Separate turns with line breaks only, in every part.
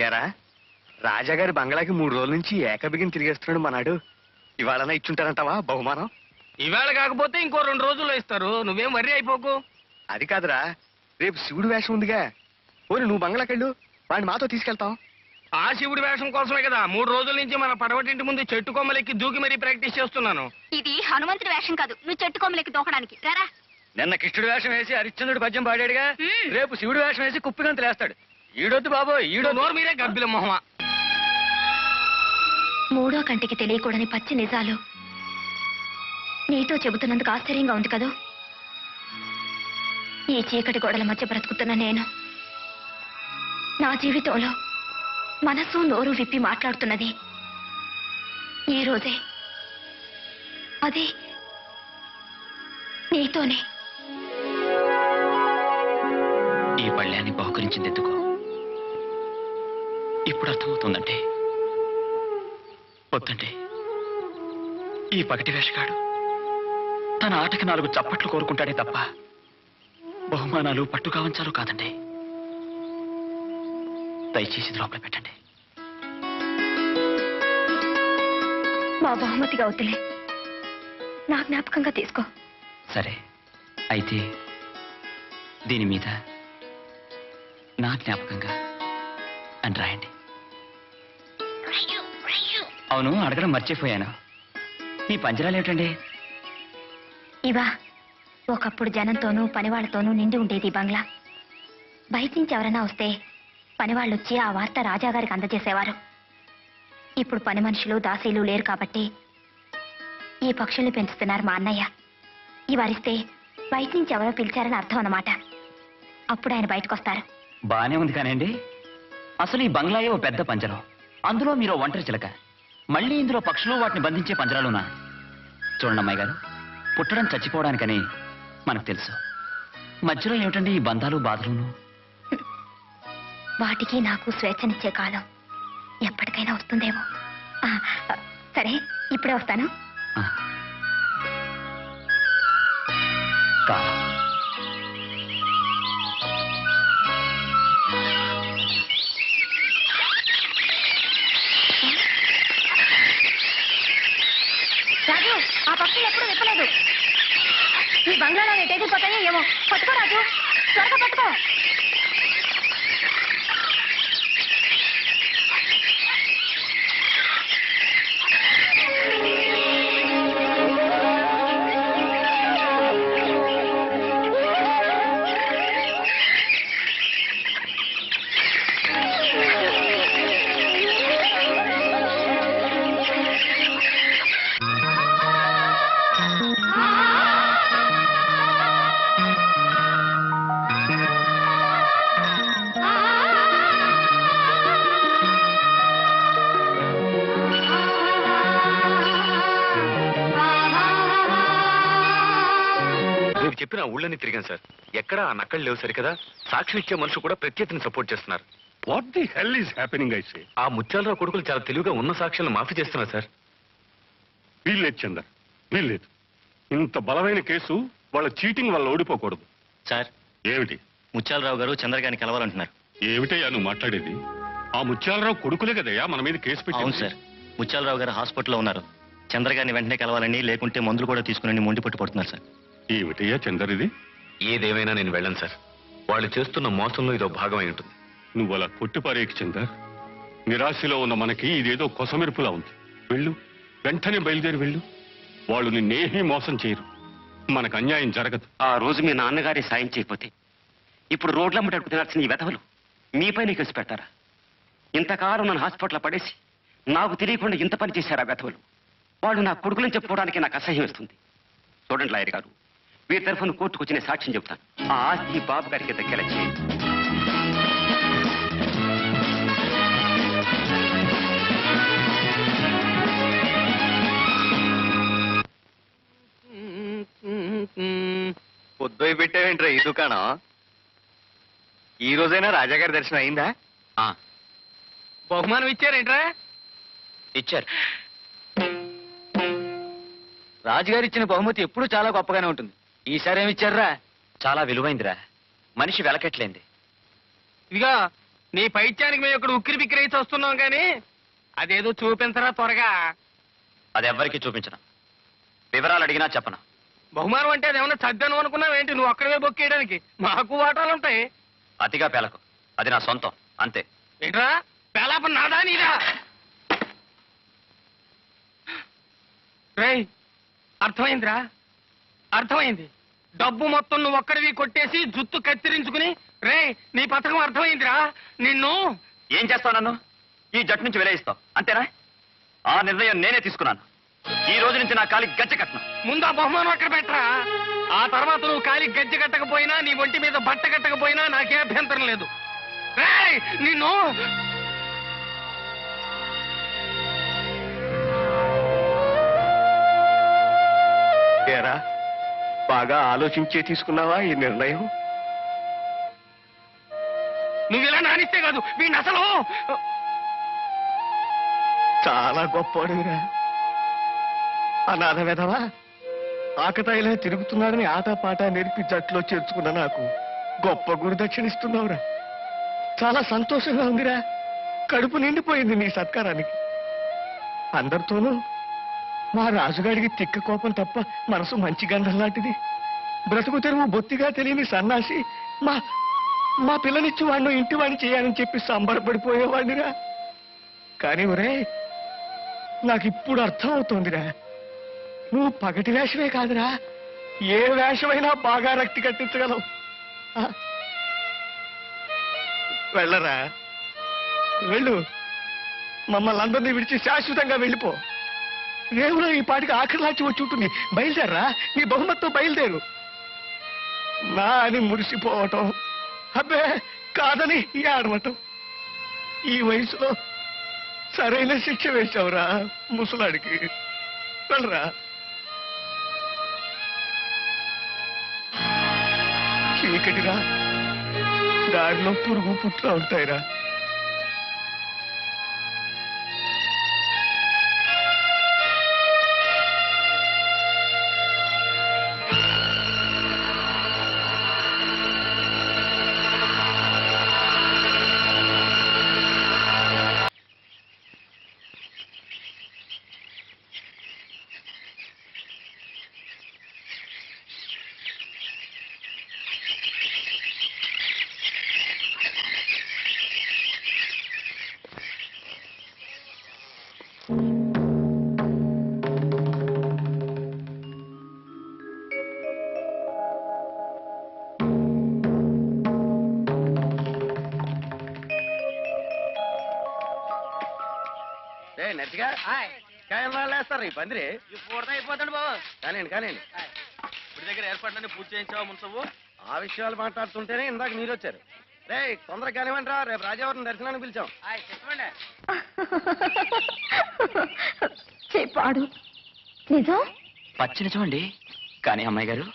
ఎరా రాజాగారి బంగ్లాకి 3 రోజుల నుంచి ఏకబిగిన తిరిగేస్తున్నాడు మనాడు. ఇవాళనా ఇచ్చుంటారంటావా బహుమానం?
ఇవాళ కాకపోతే ఇంకో 2 రోజుల్లో ఇస్తారు. నువ్వేం వర్రీ అయిపోకు.
అది కాదురా, రేపు శివుడు వేషం ఉందిగా. పోనీ నువ్వు బంగ్లాకెళ్ళు, వాడిని మాతో తీసుకెళ్తాం.
ఆ శివుడి వేషం కోసమే కదా 3 రోజుల నుంచి మన పడవటింటి ముందు చెట్టు కొమ్మలెక్కి దూకి మరీ ప్రాక్టీస్ చేస్తున్నాను.
ఇది హనుమంతుడి వేషం కాదు, నువ్వు చెట్టు కొమ్మలెక్కి దూకడానికి రారా.
నిన్న కృష్ణుడి వేషం వేసి హరిశ్చంద్రుడు పద్యం పాడాడుగా, రేపు శివుడు వేషం వేసి కుప్పిగంతులు వేస్తాడు. ఈడొద్దు బాబు, ఈడో
నోరు మీరే గబ్బిల మొహమా.
మూడో కంటికి తెలియకూడని పచ్చి నిజాలు నీతో చెబుతున్నందుకు ఆశ్చర్యంగా ఉంది కదూ. ఈ చీకటి గోడల మధ్య బ్రతుకుతున్న నేను నా జీవితంలో మనసు నోరు విప్పి మాట్లాడుతున్నది ఈ రోజే. అది నీతోనే.
ఈ పళ్ళ్యాన్ని బహుకరించింది ఎందుకు ఇప్పుడు అర్థమవుతుందంటే, వద్దంటే ఈ పగటి వేషగాడు తన ఆటకి 4 చప్పట్లు కోరుకుంటాడే తప్ప బహుమానాలు పట్టుకావంచాలు కాదండి. దయచేసి లోపల పెట్టండి.
మా బహుమతిగా వద్దులే, నా జ్ఞాపకంగా తీసుకో.
సరే, అయితే దీని మీద నా జ్ఞాపకంగా అని రాయండి. అవును, అడగడం మర్చిపోయాను, ఈ పంజరాలు ఏమిటండి?
ఇవా ఒకప్పుడు జనంతోనూ పనివాళ్లతోనూ నిండి ఉండేది బంగ్లా. బయట నుంచి ఎవరైనా వస్తే పనివాళ్ళు వచ్చి ఆ వార్త రాజాగారికి అందజేసేవారు. ఇప్పుడు పని మనుషులు దాసీలు లేరు కాబట్టి ఈ పక్షుల్ని పెంచుతున్నారు మా అన్నయ్య. ఇవరిస్తే బయట నుంచి ఎవరో పిలిచారని అర్థం అన్నమాట. అప్పుడు ఆయన బయటకు వస్తారు.
బానే ఉంది కానండి, అసలు ఈ బంగ్లాయే ఓ పెద్ద పంజరం, అందులో మీరు ఒంటరి చిలక, మళ్ళీ ఇందులో పక్షులు వాటిని బంధించే పంజరాలునా? చూడండి అమ్మాయి గారు, పుట్టడం చచ్చిపోవడానికని మనకు తెలుసు, మధ్యలో ఏమిటండి ఈ బంధాలు బాధలును?
వాటికి నాకు స్వేచ్ఛనిచ్చే కాలం ఎప్పటికైనా వస్తుందేమో. సరే, ఇప్పుడే వస్తాను. రాజు, ఆ పక్షులు ఎప్పుడు విప్పలేదు. ఈ బంగ్లాలో ఎటెగిరిపోతాయో ఏమో. పట్టుకో రాజు, త్వరగా పట్టుకో.
చెప్పిన ఊళ్ళని తిరిగాను సార్, ఎక్కడా ఆ నక్కలు లేవు సరికదా. సాక్ష్యం ఇచ్చే మనుషులు కూడా ప్రత్యేకతని సపోర్ట్ చేస్తున్నారు.
What the hell is happening I say?
ఆ ముత్యాలరావు కొడుకులు చాలా తెలివిగా ఉన్న సాక్ష్యాలను మాఫీ చేస్తున్నారు సార్.
వీల్లేదు చందర్, వీల్లేదు. ఇంత బలమైన కేసు వాళ్ళ చీటింగ్ వల్ల ఓడిపోకూడదు.
సార్,
ఏమిటి?
ముత్యాలరావు గారు చంద్రగారిని కలవాలంటున్నారు.
ఏమిటయ్యా నువ్వు మాట్లాడేది? ఆ ముత్యాలరావు కొడుకులే కదయ్యా మన మీద కేసు పెట్టి.
అవును సార్, ముత్యాలరావు గారు హాస్పిటల్లో ఉన్నారు. చంద్రగారిని వెంటనే కలవాలని, లేకుంటే మందులు కూడా తీసుకుని మొండి పట్టుపడుతున్నారు సార్.
ఏమిటయ్యా చందర్ ఇది?
ఏదేమైనా నేను వెళ్ళను సార్. వాళ్ళు చేస్తున్న మోసంలో ఇదో భాగమై ఉంటుంది.
నువ్వు అలా కొట్టిపారేకి చందర్. నిరాశలో ఉన్న మనకి ఇదేదో కొసమెరుపులా ఉంది. వెళ్ళు, వెంటనే బయలుదేరి వెళ్ళు. వాళ్ళు నిన్నేమీ మోసం చేయరు, మనకు అన్యాయం జరగదు.
ఆ రోజు మీ నాన్నగారి సాయం చేయకపోతే ఇప్పుడు రోడ్లమ్మట అడుగు తినాల్సిన ఈ వెధవలు మీపైన కేసు పెడతారా? ఇంతకాలం నన్ను హాస్పిటల్లో పడేసి నాకు తెలియకుండా ఇంత పని చేశారా వెధవలు? వాళ్ళు నా కొడుకులను చెప్పుకోవడానికి నాకు అసహ్యం వస్తుంది. చూడండి లాయర్ గారు, వీరి తరఫున కోర్టుకు వచ్చి నేను సాక్ష్యం చెబుతాను. ఆ ఆస్తి బాబు గారికి దక్కేలా చేయండి.
పొద్దు పెట్టావేంట్రా ఈ దుకాణం? ఈ రోజైనా రాజాగారి దర్శనం అయిందా?
బహుమానం ఇచ్చారేంట్రా?
ఇచ్చారు. రాజుగారు ఇచ్చిన బహుమతి ఎప్పుడూ చాలా గొప్పగానే ఉంటుంది. ఈసారి ఏమి ఇచ్చారా? చాలా విలువైందిరా, మనిషి వెలకట్లేంది.
ఇదిగా నీ పైత్యానికి మేము ఇక్కడ ఉక్కిరి బిక్కిరి అయితే వస్తున్నాం కానీ అదేదో చూపించరా త్వరగా.
అది ఎవ్వరికీ చూపించను. వివరాలు అడిగినా చెప్పను.
బహుమానం అంటే అదేమన్నా చద్దాను అనుకున్నావేంటి? నువ్వు అక్కడే బొక్కేయడానికి మాకు వాటాలు ఉంటాయి.
అతిగా పేలకు. అది నా సొంతం అంతే.
ఏంట్రా పేలాప నాదా నీదా? రేయ్ అర్థమైందిరా, అర్థమైంది. డబ్బు మొత్తం నువ్వు ఒక్కడివి కొట్టేసి జుత్తు కత్తిరించుకుని రేయ్ నీ పథకం అర్థమైందిరా. నిన్ను
ఏం చేస్తావు? నన్ను ఈ జట్టు నుంచి విలయిస్తావు అంతేనా? ఆ నిర్ణయం నేనే తీసుకున్నాను. ఈ రోజు నుంచి నా కాలి గజ్జె కట్టను.
ముందు ఆ బహుమానం అక్కడ పెట్టరా. ఆ తర్వాత నువ్వు కాలి గజ్జె కట్టకపోయినా నీ ఒంటి మీద బట్ట కట్టకపోయినా నాకే అభ్యంతరం లేదు. రేయ్ నిన్ను
ఏరా బాగా ఆలోచించే తీసుకున్నావా ఈ నిర్ణయం?
నువ్వు ఇలా నానిస్తే కాదు వీడిని అసలు.
చాలా గొప్పవాడురా. అనాథ వెధవా ఆకతాయిలా తిరుగుతున్నాడని ఆటపాట నేర్పి జట్లో చేర్చుకున్న నాకు గొప్ప గురుదక్షిణ ఇస్తున్నావురా. చాలా సంతోషంగా ఉందిరా. కడుపు నిండిపోయింది నీ సత్కారానికి. అందరితోనూ మా రాజుగాడికి తిక్క కోపం తప్ప మనసు మంచి గంధం లాంటిది. బ్రతుకు తెరువు బొత్తిగా తెలియని సన్నాసి మా మా పిల్లనిచ్చి వాడిని ఇంటి వాడిని చేయాలని చెప్పి సంబరపడిపోయేవాడినిరా. కానీ ఒరే నాకు ఇప్పుడు అర్థం అవుతోందిరా. నువ్వు పగటి వేషమే కాదురా, ఏ వేషమైనా బాగా రక్తి కట్టించగలవు. ఆ? వెళ్ళరా, వెళ్ళు. మమ్మల్ని అందరినీ విడిచి శాశ్వతంగా వెళ్ళిపో. రేవులో ఈ పాటికి ఆఖరిలాచి వచ్చి ఉంటుంది. బయలుదేరరా, నీ బహుమతితో బయలుదేరు. నా అని మురిసిపోవటం, అబ్బే కాదని ఆడవటం. ఈ వయసులో సరైన శిక్ష వేశావురా ముసలాడికి. వెళ్ళరా. చీకటిరా, దారిలో పురుగు పుట్ల ఉంటాయిరా.
నచ్చిగా కాయలు ఈ పందిరి పూర్తి అయిపోతాడు బాబు. కానివ్వండి కానివ్వండి. ఇప్పుడు దగ్గర ఏర్పాట్లన్నీ పూర్తి చేయించావా మున్సబు? ఆ విషయాలు మాట్లాడుతుంటేనే ఇందాక మీరు వచ్చారు. రే తొందరగా కానివ్వండి రా, రేపు రాజావారిని దర్శనానికి పిలిచాం.
చెప్పాడు నిజం.
పచ్చి నిజం అండి. కానీ అమ్మాయి గారు,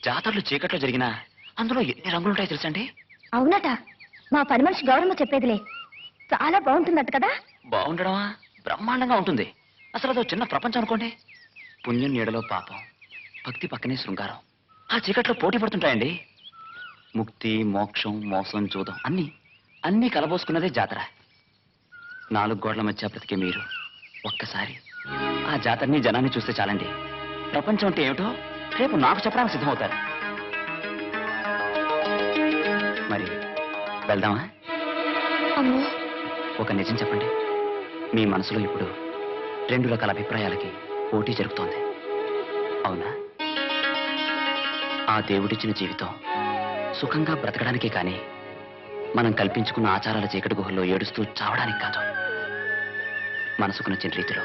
జాతరలు చీకట్లో జరిగినా అందులో ఎన్ని రంగులుంటాయో తెలుసండి?
అవునట, మా పని మనిషి గౌరమ్మ చెప్పేదిలే. చాలా బాగుంటుందట కదా.
బాగుండడమా? బ్రహ్మాండంగా ఉంటుంది. అసలు అదో చిన్న ప్రపంచం అనుకోండి. పుణ్యం నీడలో పాపం, భక్తి పక్కనే శృంగారం. ఆ చీకట్లో పోటీ పడుతుంటాయండి. ముక్తి, మోక్షం, మోసం, జూదం అన్నీ కలబోసుకున్నదే జాతర. 4 గోడల మధ్య బ్రతికే మీరు ఒక్కసారి ఆ జాతరని జనాన్ని చూస్తే చాలండి. ప్రపంచం అంటే ఏమిటో రేపు నాకు చెప్పడానికి సిద్ధమవుతారు. మరి వెళ్దామా?
అమ్మో,
ఒక నిజం చెప్పండి. మీ మనసులో ఇప్పుడు 2 రకాల అభిప్రాయాలకి పోటీ జరుగుతోంది, అవునా? ఆ దేవుడిచ్చిన జీవితం సుఖంగా బ్రతకడానికే కానీ మనం కల్పించుకున్న ఆచారాల చీకటి గుహల్లో ఏడుస్తూ చావడానికి కాదు. మనసుకు నచ్చిన రీతిలో,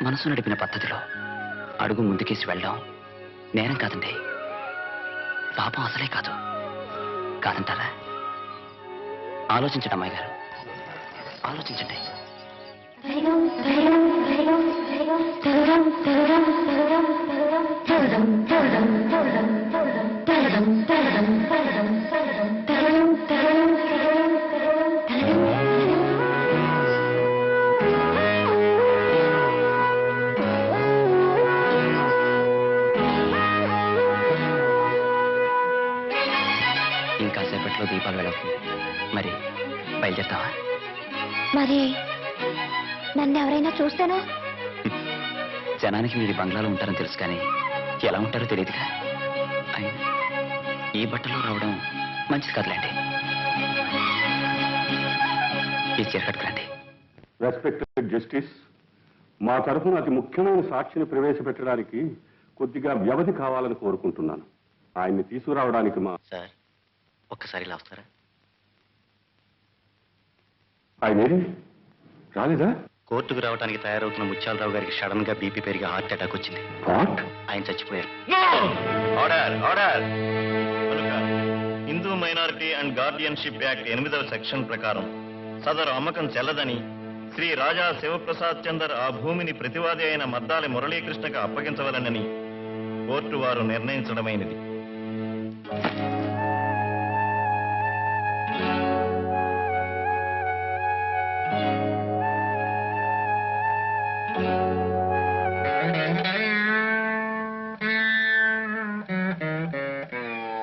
మనసు నడిపిన పద్ధతిలో అడుగు ముందుకేసి వెళ్ళడం నేరం కాదండి. పాపం అసలే కాదు. కాదంటారా? ఆలోచించండి అమ్మాయి గారు, ఆలోచించండి. ఇంకా సేపట్లో దీపాలు వెలుగుతుంది. మరి
మరి నన్ను ఎవరైనా చూస్తేనో?
జనానికి మీరు ఈ బంగ్లాలో ఉంటారని తెలుసు కానీ ఎలా ఉంటారో తెలియదుగా. అయినా ఈ బట్టలో రావడం మంచిది కాదులేండి. ఈ చీర కట్టుకురండి.
రెస్పెక్టెడ్ జస్టిస్, మా తరఫున అతి ముఖ్యమైన సాక్షిని ప్రవేశపెట్టడానికి కొద్దిగా వ్యవధి కావాలని కోరుకుంటున్నాను. ఆయన్ని తీసుకురావడానికి
సార్ ఒక్కసారి ఇలా వస్తారా?
ఆయన రాలేదా?
కోర్టుకు రావడానికి తయారవుతున్న ముత్యాలరావు గారికి సడన్ గా బీపీ పెరిగి హార్ట్ అటాక్ వచ్చింది.
వాట్?
ఆయన చచ్చిపోయారు.
ఆర్డర్ ఆర్డర్ కనుక Hindu minority and guardianship act 8వ సెక్షన్ ప్రకారం సదరు అమ్మకం చెల్లదని శ్రీ రాజా శివప్రసాద్ చందర్ ఆ భూమిని ప్రతివాది అయిన మద్దాలి మురళీకృష్ణకు అప్పగించవలనని కోర్టు వారు నిర్ణయించడమైనది.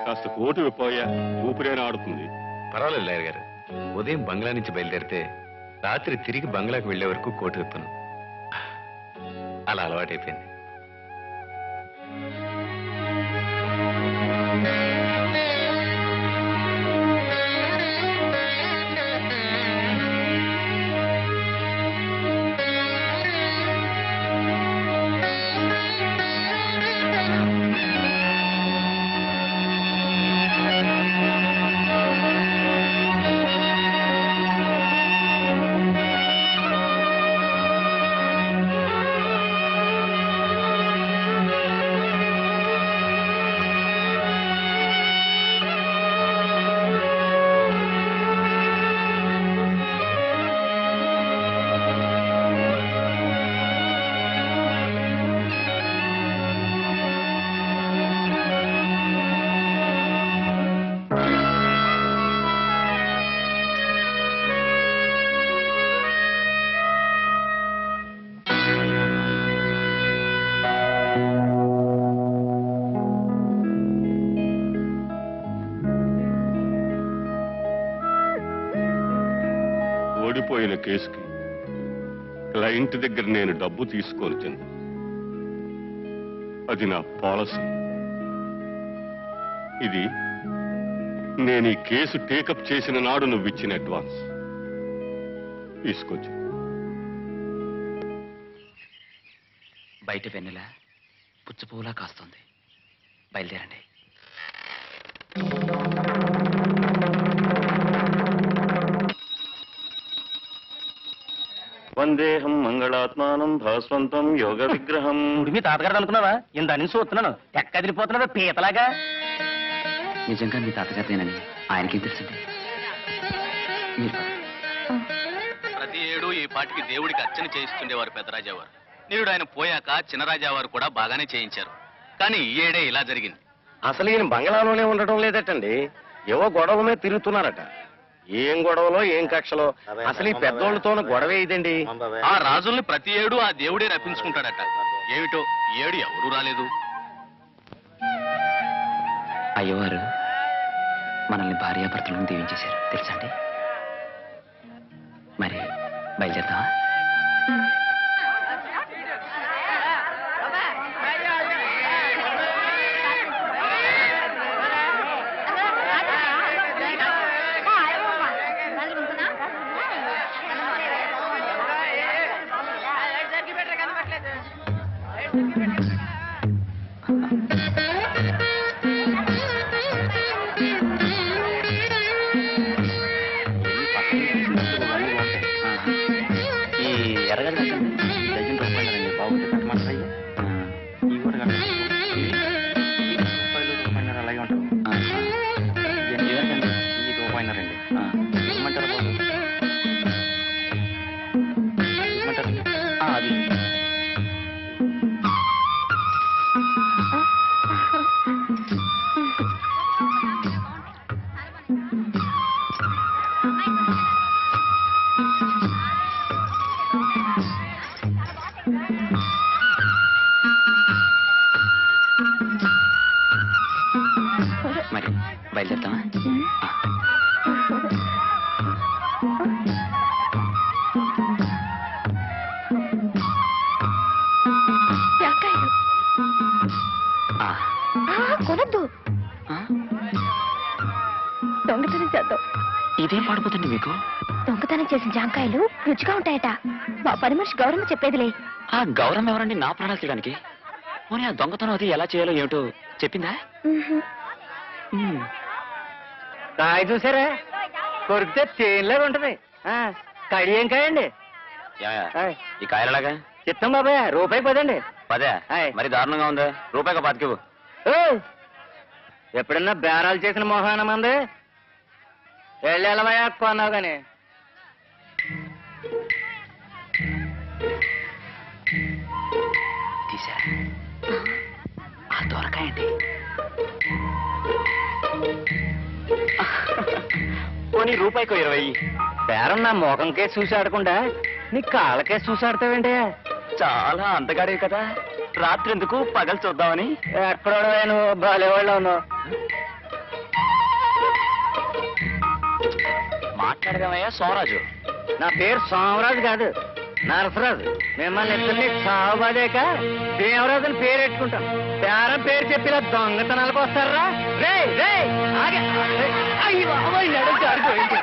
కాస్త కోటు విప్పోయా, ఊపిరేనా ఆడుతుంది.
పర్వాలేదు లాయర్ గారు, ఉదయం బంగ్లా నుంచి బయలుదేరితే రాత్రి తిరిగి బంగ్లాకు వెళ్లే వరకు కోటు విప్పను. అలా అలవాటైపోయింది.
ఓడిపోయిన కేసుకి క్లయింట్ దగ్గర నేను డబ్బు తీసుకోను చంద్ర. అది నా పాలసీ. ఇది నేను ఈ కేసు టేకప్ చేసిన నాడు నువ్వు ఇచ్చిన అడ్వాన్స్. తీసుకోవచ్చు.
బయట వెన్నెల పుచ్చపువ్వులా కాస్తుంది. బయలుదేరండి.
వందేహం మంగళాత్మానం భాస్వంతం యోగ విగ్రహం.
మీ తాతగారు అనుకున్నావా? ఇంత అని చూస్తున్నాను, ఎక్కదిలిపోతున్నావా పీతలాగా.
నిజంగా మీ తాతగారిదేనని ఆయనకేం తెలిసింది? మీరు పదండి.
ప్రతి ఏడు ఈ పాటికి దేవుడికి అర్చన చేయిస్తుండేవారు పెద్దరాజావారు. నిరుడు ఆయన పోయాక చిన్నరాజావారు కూడా బాగానే చేయించారు. కానీ ఈ ఏడే ఇలా జరిగింది.
అసలు ఈయన బంగ్లాలోనే ఉండటం లేదటండి, ఏవో గొడవ మీద తిరుగుతున్నారట. ఏం గొడవలో ఏం కక్షలో, అసలు ఈ పెద్దోళ్ళతోనూ గొడవే ఇదండి.
ఆ రాజుల్ని ప్రతి ఏడు ఆ దేవుడే రప్పించుకుంటాడట. ఏమిటో ఈ ఏడు ఎవరూ రాలేదు.
అయ్యవారు మనల్ని భార్యాభర్తలను దీవించేశారు తెలుసా అండి? మరి బయలుదేరదామా? ఇదేం పడిపోతుంది మీకు?
దొంగతనం చేసిన జాంకాయలు రుచిగా ఉంటాయట. మా పని మనిషి గౌరమ్మ చెప్పేదిలే.
ఆ గౌరవం ఎవరండి నా ప్రాణాలు తీయడానికి? పోనీ ఆ దొంగతనం అది ఎలా చేయాలో ఏమిటో చెప్పిందా?
కాయ చూసారా, కొరికితే తేనెలాగా ఉంటది. కడి ఏం కాయండి?
ఈ కాయలలాగా
చిత్తం బాబాయ్, రూపాయి పదండి.
పదే మరి దారుణంగా ఉందా? రూపాయిగా బతికివు.
ఎప్పుడన్నా బేరాలు చేసిన మొహాన మంది వెళ్ళవయా కొన్నావు గాని.
తీసా ఆ దొరకాయండి. పోనీ రూపాయికో 20.
బేరం నా మొఖంకే చూసి ఆడకుండా నీ కాళ్ళకే చూసి ఆడతావేంటి?
చాలా అందగాడే కదా, రాత్రి ఎందుకు పగలు చూద్దామని.
ఎక్కడో నువ్వు బాలేవాళ్ళు ఉన్నావు.
మాట్లాడదామయ్యా సోమరాజు.
నా పేరు సోమరాజు కాదు, నరసరాజు. మిమ్మల్ని ఇద్దరిని సాగుబాదేక దేవరాజుని పేరు పెట్టుకుంటాం. పేరం పేరు చెప్పి ఇలా దొంగతనాలకు వస్తారా? రే రే ఆగే. అయ్యి బాబోయ్, నడుం జారిపోయింది.